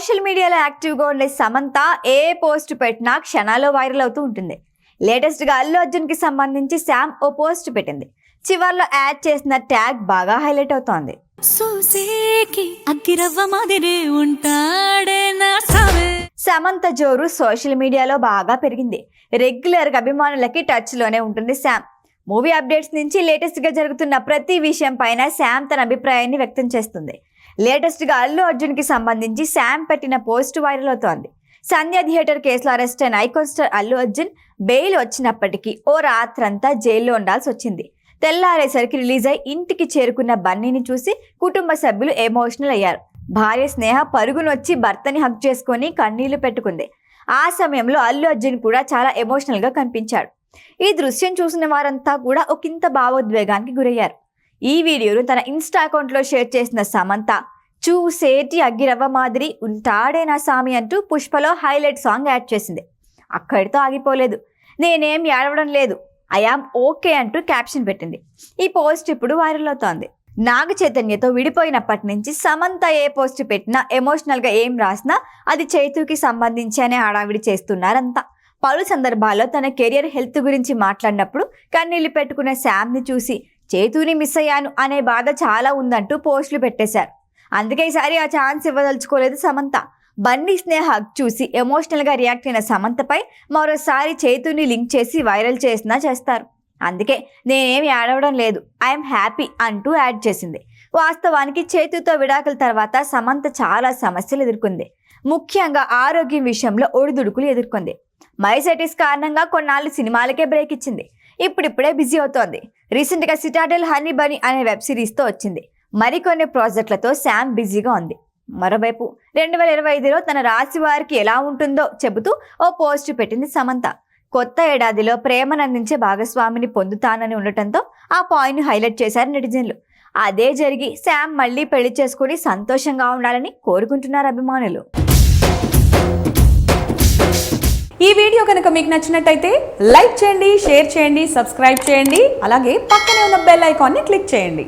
Social మీడియాలో యాక్టివ్గా ఉండే సమంత ఏ పోస్ట్ పెట్టినా క్షణాల్లో వైరల్ అవుతూ ఉంటుంది. లేటెస్ట్గా అల్లు అర్జున్కి సంబంధించి శామ్ ఓ పోస్ట్ పెట్టింది. చివర్లో యాడ్ చేసిన ట్యాగ్ బాగా హైలైట్ అవుతోంది. సమంత జోరు సోషల్ మీడియాలో బాగా పెరిగింది. రెగ్యులర్గా అభిమానులకి టచ్లోనే ఉంటుంది శామ్. మూవీ అప్డేట్స్ నుంచి లేటెస్ట్గా జరుగుతున్న ప్రతి విషయం పైన శామ్ తన అభిప్రాయాన్ని వ్యక్తం చేస్తుంది. లేటెస్ట్గా అల్లు అర్జున్కి సంబంధించి శామ్ పెట్టిన పోస్ట్ వైరల్ అవుతోంది. సంధ్య థియేటర్ కేసులో అరెస్ట్ అయిన icon star Allu Arjun bail వచ్చినప్పటికీ ఓ రాత్రంతా జైల్లో ఉండాల్సి వచ్చింది. తెల్లారేసరికి రిలీజ్ అయి ఇంటికి చేరుకున్న బన్నీని చూసి కుటుంబ సభ్యులు ఎమోషనల్ అయ్యారు. భార్య స్నేహ పరుగునొచ్చి భర్తని హగ్ చేసుకొని కన్నీళ్లు పెట్టుకుంది. ఆ సమయంలో అల్లు అర్జున్ కూడా చాలా ఎమోషనల్గా కనిపించాడు. ఈ దృశ్యం చూసిన వారంతా కూడా ఒకంత భావోద్వేగానికి గురయ్యారు. ఈ వీడియోను తన ఇన్స్టా అకౌంట్లో షేర్ చేసిన సమంత చూసేటి అగ్గిరవ్వ మాదిరి ఉంటాడే నా సామి అంటూ పుష్పలో హైలైట్ సాంగ్ యాడ్ చేసింది. అక్కడితో ఆగిపోలేదు. నేనేం ఏడవడం లేదు, ఐఆమ్ ఓకే అంటూ క్యాప్షన్ పెట్టింది. ఈ పోస్ట్ ఇప్పుడు వైరల్ అవుతోంది. నాగ చైతన్యతో విడిపోయినప్పటి నుంచి సమంత ఏ పోస్ట్ పెట్టినా ఎమోషనల్గా ఏం రాసినా అది చైతుకి సంబంధించి అనే హడావిడి చేస్తున్నారంతా. పలు సందర్భాల్లో తన కెరియర్ హెల్త్ గురించి మాట్లాడినప్పుడు కన్నీళ్లు పెట్టుకున్న శామ్ని చూసి చైతుని మిస్ అయ్యాను అనే బాధ చాలా ఉందంటూ పోస్టులు పెట్టేశారు. అందుకే ఈసారి ఆ ఛాన్స్ ఇవ్వదలుచుకోలేదు సమంత. బన్నీ స్నేహ చూసి ఎమోషనల్గా రియాక్ట్ అయిన సమంతపై మరోసారి చైతుని లింక్ చేసి వైరల్ చేసినా చేస్తారు. అందుకే నేనేమి ఏడవడం లేదు, ఐఎమ్ హ్యాపీ అంటూ యాడ్ చేసింది. వాస్తవానికి చైతుతో విడాకుల తర్వాత సమంత చాలా సమస్యలు ఎదుర్కొంది. ముఖ్యంగా ఆరోగ్యం విషయంలో ఒడిదుడుకులు ఎదుర్కొంది. మైసైటిస్ కారణంగా కొన్నాళ్ళు సినిమాలకే బ్రేక్ ఇచ్చింది. ఇప్పుడిప్పుడే బిజీ అవుతోంది. రీసెంట్గా సిటాడెల్ హనీ బనీ అనే వెబ్ సిరీస్తో వచ్చింది. మరికొన్ని ప్రాజెక్టులతో శామ్ బిజీగా ఉంది. మరోవైపు 2025లో తన రాశి వారికి ఎలా ఉంటుందో చెబుతూ ఓ పోస్ట్ పెట్టింది సమంత. కొత్త ఏడాదిలో ప్రేమనందించే భాగస్వామిని పొందుతానని ఉండటంతో ఆ పాయింట్ను హైలైట్ చేశారు నెటిజన్లు. అదే జరిగి శామ్ మళ్ళీ పెళ్లి చేసుకుని సంతోషంగా ఉండాలని కోరుకుంటున్నారు అభిమానులు. ఈ వీడియో కనుక మీకు నచ్చినట్టయితే లైక్ చేయండి, షేర్ చేయండి, సబ్స్క్రైబ్ చేయండి. అలాగే పక్కనే ఉన్న బెల్ ఐకాన్ని క్లిక్ చేయండి.